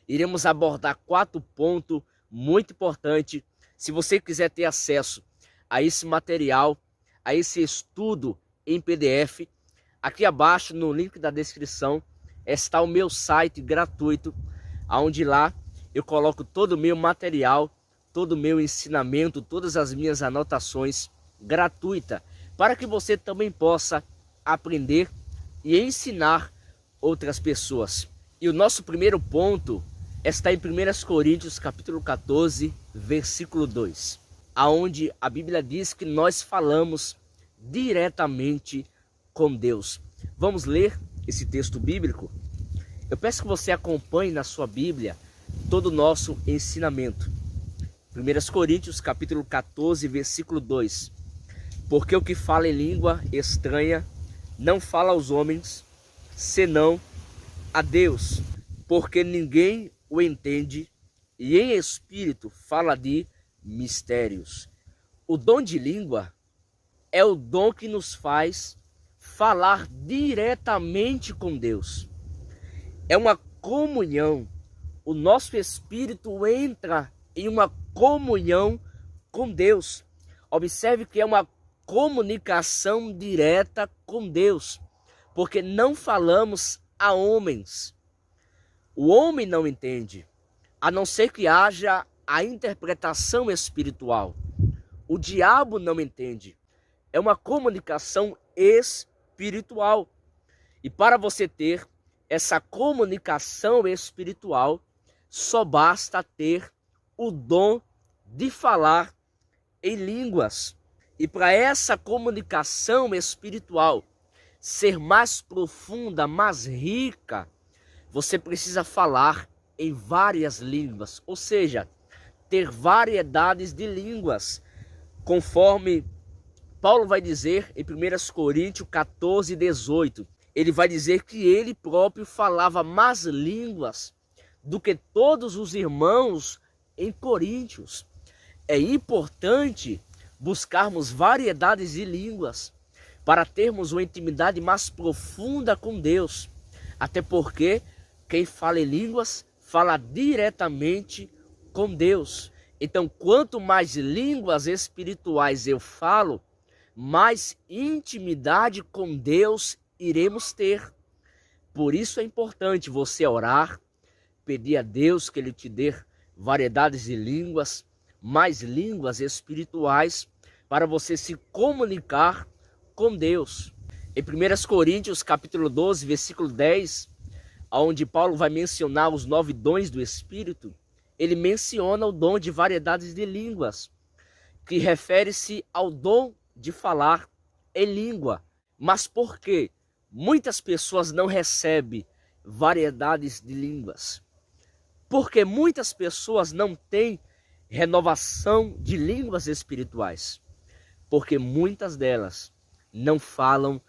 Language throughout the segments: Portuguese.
Iremos abordar 4 pontos muito importantes. Se você quiser ter acesso a esse material, a esse estudo em PDF, aqui abaixo no link da descrição está o meu site gratuito, onde lá eu coloco todo o meu material, todo o meu ensinamento, todas as minhas anotações gratuita, para que você também possa aprender e ensinar outras pessoas. E o nosso primeiro ponto está em 1 Coríntios capítulo 14, versículo 2, aonde a Bíblia diz que nós falamos diretamente com Deus. Vamos ler esse texto bíblico? Eu peço que você acompanhe na sua Bíblia todo o nosso ensinamento. 1 Coríntios capítulo 14, versículo 2. Porque o que fala em língua estranha não fala aos homens, senão a Deus, porque ninguém o entende, e em espírito fala de mistérios. O dom de língua é o dom que nos faz falar diretamente com Deus. É uma comunhão. O nosso espírito entra em uma comunhão com Deus. Observe que é uma comunicação direta com Deus, porque não falamos a homens. O homem não entende, a não ser que haja a interpretação espiritual. O diabo não entende. É uma comunicação espiritual. E para você ter essa comunicação espiritual, só basta ter o dom de falar em línguas. E para essa comunicação espiritual ser mais profunda, mais rica, você precisa falar em várias línguas, ou seja, ter variedades de línguas, conforme Paulo vai dizer em 1 Coríntios 14, 18. Ele vai dizer que ele próprio falava mais línguas do que todos os irmãos em Coríntios. É importante buscarmos variedades de línguas para termos uma intimidade mais profunda com Deus. Até porque quem fala em línguas fala diretamente com Deus. Então, quanto mais línguas espirituais eu falo, mais intimidade com Deus iremos ter. Por isso é importante você orar, pedir a Deus que Ele te dê variedades de línguas, mais línguas espirituais, para você se comunicar com Deus. Em 1 Coríntios capítulo 12, versículo 10, onde Paulo vai mencionar os 9 dons do Espírito, ele menciona o dom de variedades de línguas, que refere-se ao dom de falar em língua. Mas por que muitas pessoas não recebem variedades de línguas? Porque muitas pessoas não têm renovação de línguas espirituais. Porque muitas delas não falam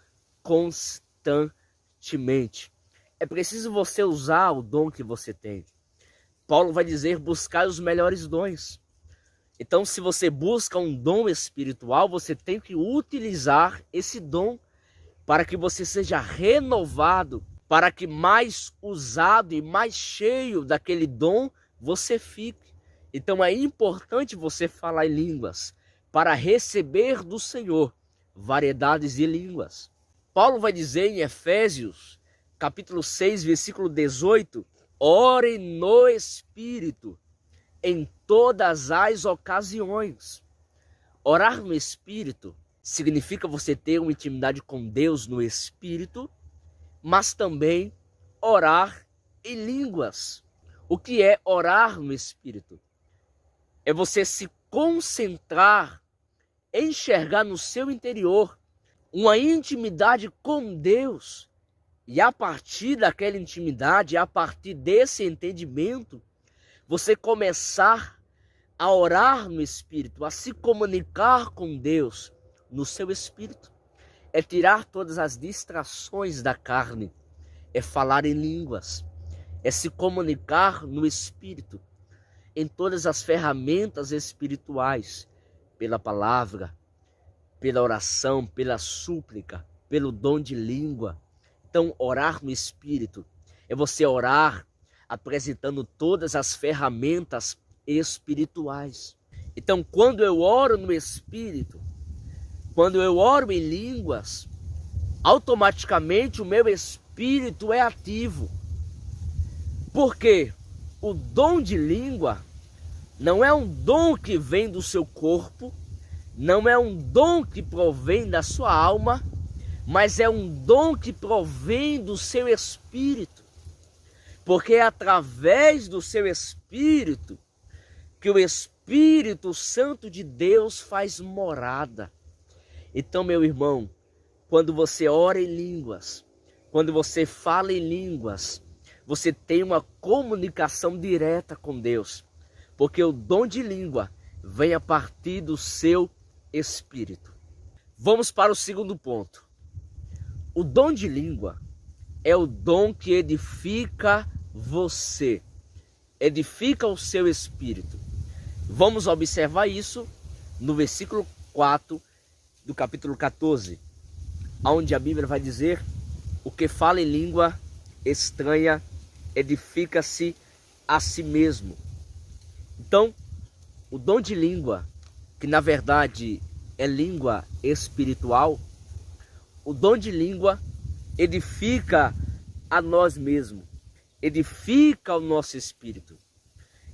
constantemente. É preciso você usar o dom que você tem. Paulo vai dizer, buscar os melhores dons. Então, se você busca um dom espiritual, você tem que utilizar esse dom para que você seja renovado, para que mais usado e mais cheio daquele dom você fique. Então é importante você falar em línguas para receber do Senhor variedades de línguas. Paulo vai dizer em Efésios, capítulo 6, versículo 18, orem no Espírito em todas as ocasiões. Orar no Espírito significa você ter uma intimidade com Deus no Espírito, mas também orar em línguas. O que é orar no Espírito? É você se concentrar, enxergar no seu interior uma intimidade com Deus. E a partir daquela intimidade, a partir desse entendimento, você começar a orar no Espírito, a se comunicar com Deus no seu Espírito. É tirar todas as distrações da carne, é falar em línguas, é se comunicar no Espírito, em todas as ferramentas espirituais, pela palavra, pela oração, pela súplica, pelo dom de língua. Então, orar no Espírito é você orar apresentando todas as ferramentas espirituais. Então, quando eu oro no Espírito, quando eu oro em línguas, automaticamente o meu espírito é ativo. Porque o dom de língua não é um dom que vem do seu corpo, não é um dom que provém da sua alma, mas é um dom que provém do seu espírito. Porque é através do seu espírito que o Espírito Santo de Deus faz morada. Então, meu irmão, quando você ora em línguas, quando você fala em línguas, você tem uma comunicação direta com Deus. Porque o dom de língua vem a partir do seu espírito. Vamos para o segundo ponto. O dom de língua é o dom que edifica você, edifica o seu espírito. Vamos observar isso no versículo 4 do capítulo 14, onde a Bíblia vai dizer: o que fala em língua estranha edifica-se a si mesmo. Então, o dom de língua, que na verdade é língua espiritual, o dom de língua edifica a nós mesmos, edifica o nosso espírito.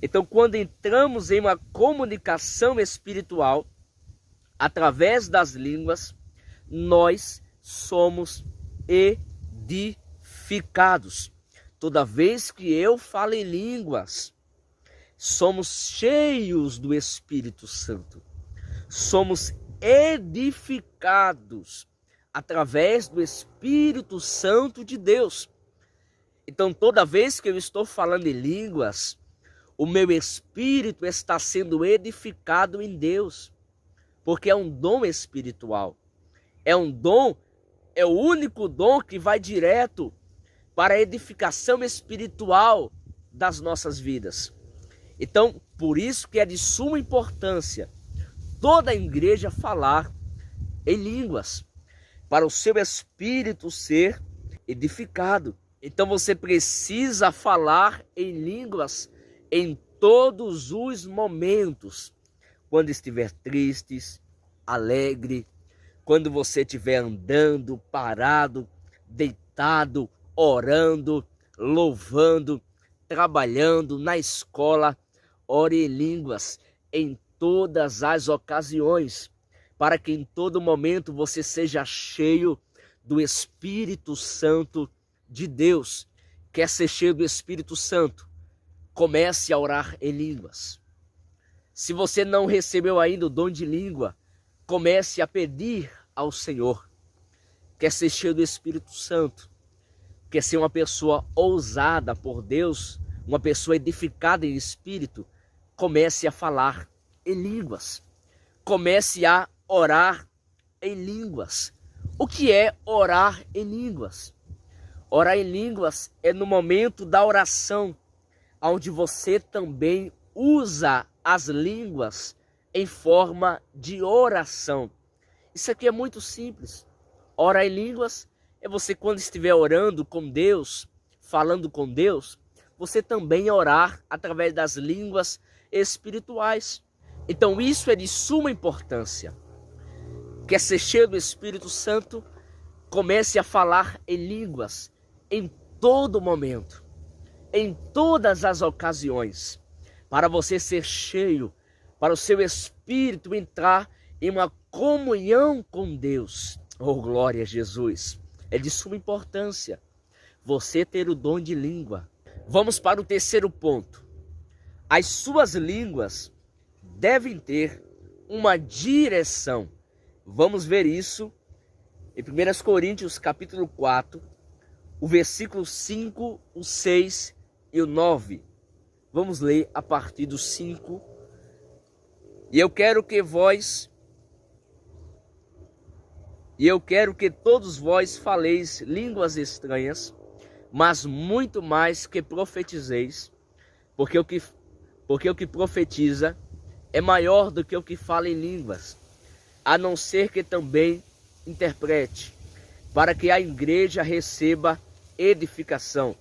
Então, quando entramos em uma comunicação espiritual, através das línguas, nós somos edificados. Toda vez que eu falo em línguas, somos cheios do Espírito Santo. Somos edificados através do Espírito Santo de Deus. Então, toda vez que eu estou falando em línguas, o meu espírito está sendo edificado em Deus. Porque é um dom espiritual. É um dom, é o único dom que vai direto para a edificação espiritual das nossas vidas. Então, por isso que é de suma importância toda a igreja falar em línguas, para o seu espírito ser edificado. Então você precisa falar em línguas em todos os momentos. Quando estiver triste, alegre, quando você estiver andando, parado, deitado, orando, louvando, trabalhando, na escola, ore em línguas em todas as ocasiões, para que em todo momento você seja cheio do Espírito Santo de Deus. Quer ser cheio do Espírito Santo? Comece a orar em línguas. Se você não recebeu ainda o dom de língua, comece a pedir ao Senhor. Quer ser cheio do Espírito Santo? Quer ser uma pessoa ousada por Deus, uma pessoa edificada em espírito? Comece a falar em línguas. Comece a orar em línguas. O que é orar em línguas? Orar em línguas é no momento da oração, onde você também usa as línguas em forma de oração. Isso aqui é muito simples. Orar em línguas é você, quando estiver orando com Deus, falando com Deus, você também orar através das línguas espirituais. Então isso é de suma importância. Quer ser cheio do Espírito Santo? Comece a falar em línguas em todo momento, em todas as ocasiões, para você ser cheio, para o seu espírito entrar em uma comunhão com Deus. Oh, glória a Jesus! É de suma importância você ter o dom de língua. Vamos para o terceiro ponto. As suas línguas devem ter uma direção. Vamos ver isso em 1 Coríntios capítulo 4, o versículo 5, o 6 e o 9. Vamos ler a partir do 5. E eu quero que todos vós faleis línguas estranhas, mas muito mais que profetizeis, porque o que profetiza é maior do que o que fala em línguas, a não ser que também interprete, para que a igreja receba edificação.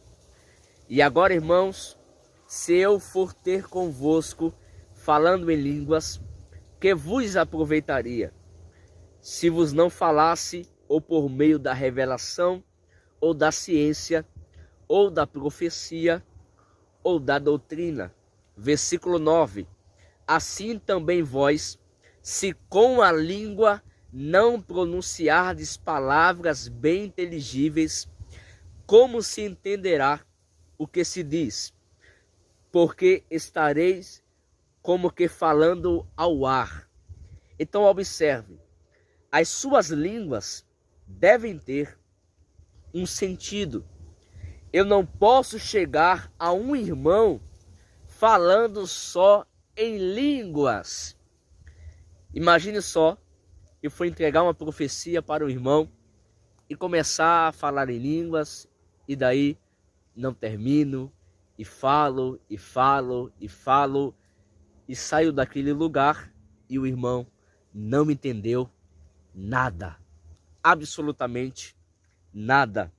E agora, irmãos, se eu for ter convosco falando em línguas, que vos aproveitaria, se vos não falasse ou por meio da revelação, ou da ciência, ou da profecia, ou da doutrina. Versículo 9. Assim também vós, se com a língua não pronunciardes palavras bem inteligíveis, como se entenderá o que se diz? Porque estareis como que falando ao ar. Então observe, as suas línguas devem ter um sentido. Eu não posso chegar a um irmão falando só em línguas. Imagine só, eu for entregar uma profecia para o irmão e começar a falar em línguas, e daí não termino, e falo, e falo, e falo, e saio daquele lugar e o irmão não me entendeu nada, absolutamente nada.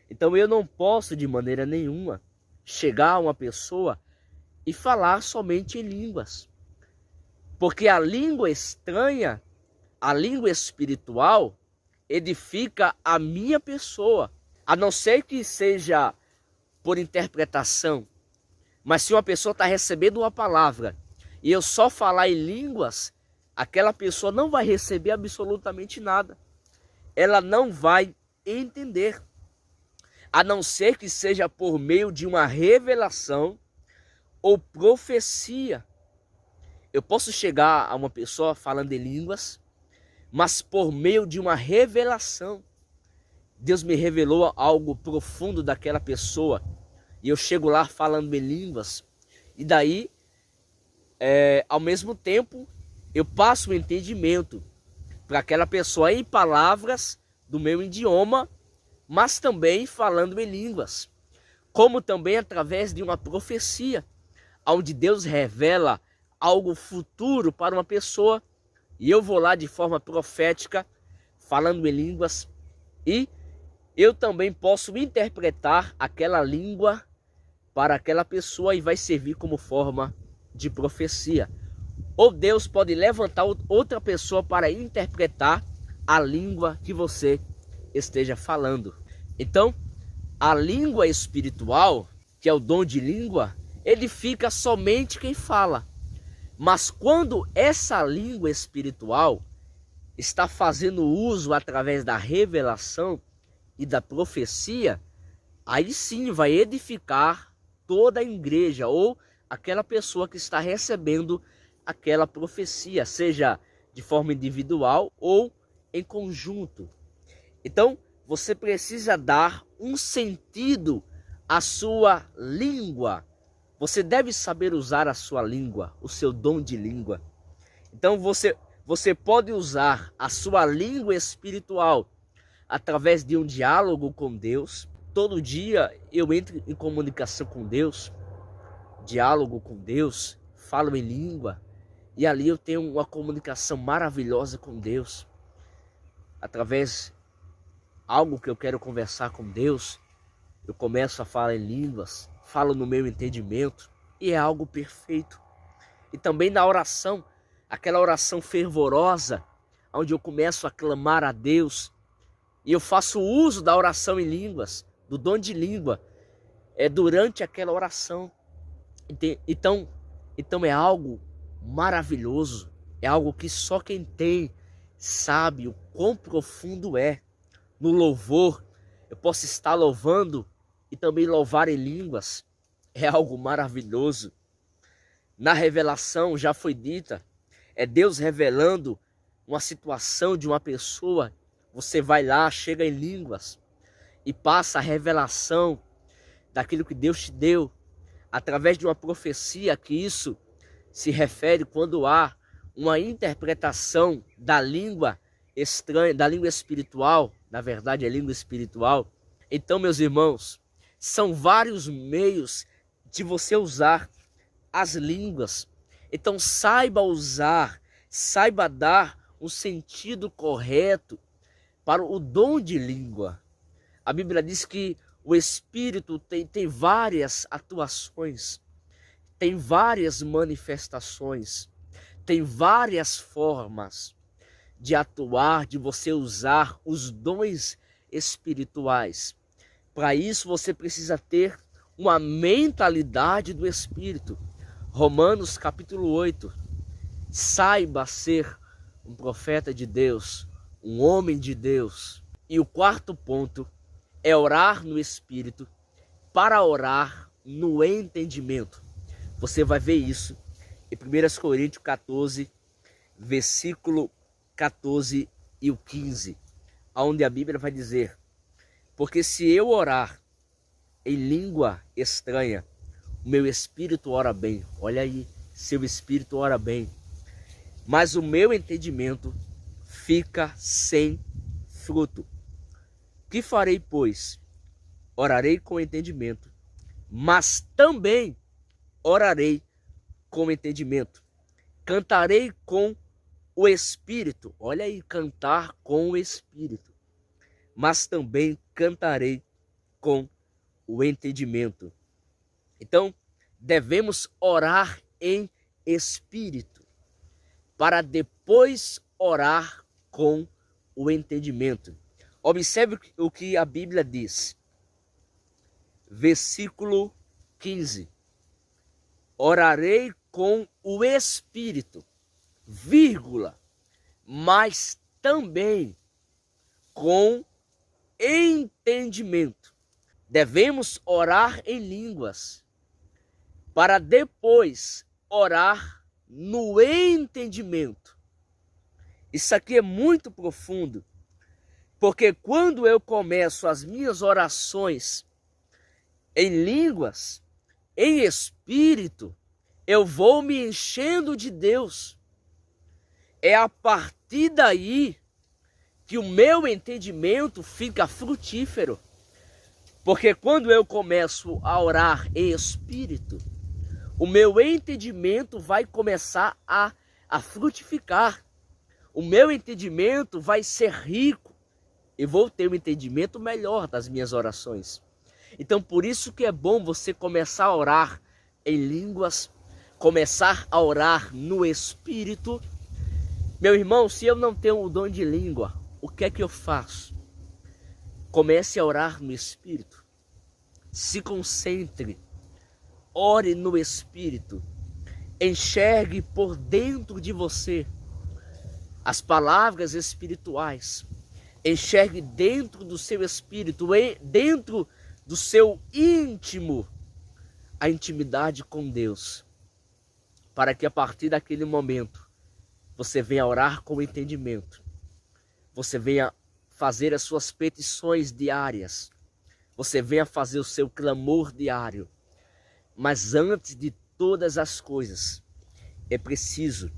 Então eu não posso de maneira nenhuma chegar a uma pessoa e falar somente em línguas, porque a língua estranha, a língua espiritual, edifica a minha pessoa, a não ser que seja por interpretação. Mas se uma pessoa está recebendo uma palavra e eu só falar em línguas, aquela pessoa não vai receber absolutamente nada. Ela não vai entender, a não ser que seja por meio de uma revelação ou profecia. Eu posso chegar a uma pessoa falando em línguas, mas por meio de uma revelação. Deus me revelou algo profundo daquela pessoa e eu chego lá falando em línguas, e daí, ao mesmo tempo, eu passo o entendimento para aquela pessoa em palavras do meu idioma, mas também falando em línguas, como também através de uma profecia, onde Deus revela algo futuro para uma pessoa, e eu vou lá de forma profética, falando em línguas, e eu também posso interpretar aquela língua para aquela pessoa e vai servir como forma de profecia. Ou Deus pode levantar outra pessoa para interpretar a língua que você esteja falando. Então, a língua espiritual, que é o dom de língua, edifica somente quem fala. Mas quando essa língua espiritual está fazendo uso através da revelação e da profecia, aí sim vai edificar toda a igreja ou aquela pessoa que está recebendo aquela profecia, seja de forma individual ou em conjunto. Então, você precisa dar um sentido à sua língua. Você deve saber usar a sua língua, o seu dom de língua. Então, você pode usar a sua língua espiritual através de um diálogo com Deus. Todo dia eu entro em comunicação com Deus, diálogo com Deus, falo em língua, e ali eu tenho uma comunicação maravilhosa com Deus. Através de algo que eu quero conversar com Deus, eu começo a falar em línguas, falo no meu entendimento, e é algo perfeito. E também na oração, aquela oração fervorosa, onde eu começo a clamar a Deus, e eu faço uso da oração em línguas, do dom de língua, durante aquela oração. Então é algo maravilhoso, é algo que só quem tem sabe o quão profundo é. No louvor, eu posso estar louvando e também louvar em línguas, é algo maravilhoso. Na revelação já foi dita, é Deus revelando uma situação de uma pessoa, você vai lá, chega em línguas e passa a revelação daquilo que Deus te deu, através de uma profecia, que isso se refere quando há uma interpretação da língua estranha, da língua espiritual, na verdade é língua espiritual. Então, meus irmãos, são vários meios de você usar as línguas. Então saiba usar, saiba dar um sentido correto para o dom de língua. A Bíblia diz que O Espírito tem várias atuações, tem várias manifestações, tem várias formas de atuar, de você usar os dons espirituais. Para isso você precisa ter uma mentalidade do Espírito. Romanos capítulo 8. Saiba ser um profeta de Deus, um homem de Deus. E o quarto ponto é orar no Espírito para orar no entendimento. Você vai ver isso em 1 Coríntios 14, versículo 14 e o 15, onde a Bíblia vai dizer: porque se eu orar em língua estranha, o meu espírito ora bem. Olha aí, seu espírito ora bem. Mas o meu entendimento fica sem fruto. Que farei, pois? Orarei com entendimento, mas também orarei com entendimento. Cantarei com o Espírito. Olha aí, cantar com o Espírito. Mas também cantarei com o entendimento. Então, devemos orar em espírito, para depois orar com o entendimento. Observe o que a Bíblia diz. Versículo 15. Orarei com o Espírito, vírgula, mas também com entendimento. Devemos orar em línguas, para depois orar no entendimento. Isso aqui é muito profundo, porque quando eu começo as minhas orações em línguas, em espírito, eu vou me enchendo de Deus. É a partir daí que o meu entendimento fica frutífero. Porque quando eu começo a orar em espírito, o meu entendimento vai começar a frutificar. O meu entendimento vai ser rico. Eu vou ter um entendimento melhor das minhas orações. Então, por isso que é bom você começar a orar em línguas, começar a orar no Espírito. Meu irmão, se eu não tenho o dom de língua, o que é que eu faço? Comece a orar no Espírito. Se concentre. Ore no Espírito. Enxergue por dentro de você as palavras espirituais. Enxergue dentro do seu espírito, dentro do seu íntimo, a intimidade com Deus, para que a partir daquele momento você venha orar com entendimento, você venha fazer as suas petições diárias, você venha fazer o seu clamor diário. Mas antes de todas as coisas, é preciso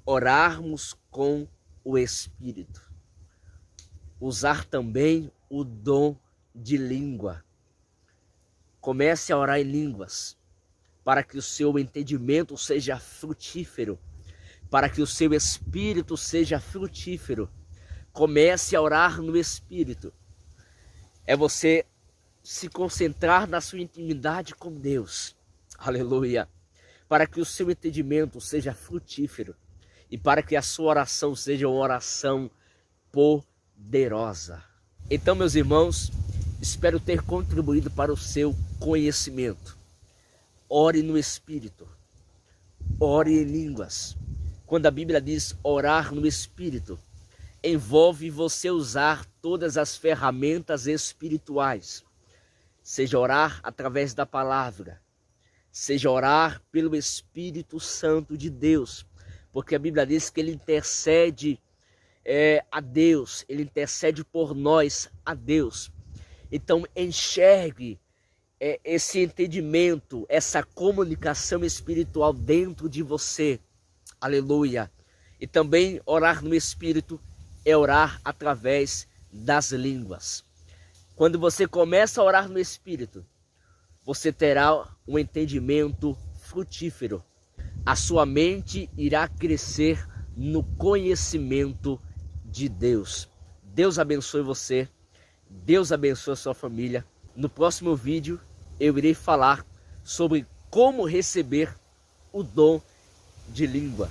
orarmos com o Espírito, usar também o dom de língua. Comece a orar em línguas, para que o seu entendimento seja frutífero, para que o seu espírito seja frutífero. Comece a orar no Espírito. É você se concentrar na sua intimidade com Deus. Aleluia. Para que o seu entendimento seja frutífero e para que a sua oração seja uma oração poderosa. Então, meus irmãos, espero ter contribuído para o seu conhecimento. Ore no Espírito. Ore em línguas. Quando a Bíblia diz orar no Espírito, envolve você usar todas as ferramentas espirituais. Seja orar através da palavra, seja orar pelo Espírito Santo de Deus, porque a Bíblia diz que ele intercede a Deus, ele intercede por nós a Deus. Então enxergue esse entendimento, essa comunicação espiritual dentro de você. Aleluia. E também orar no Espírito é orar através das línguas. Quando você começa a orar no Espírito, você terá um entendimento frutífero. A sua mente irá crescer no conhecimento de Deus. Deus abençoe você. Deus abençoe a sua família. No próximo vídeo eu irei falar sobre como receber o dom de língua.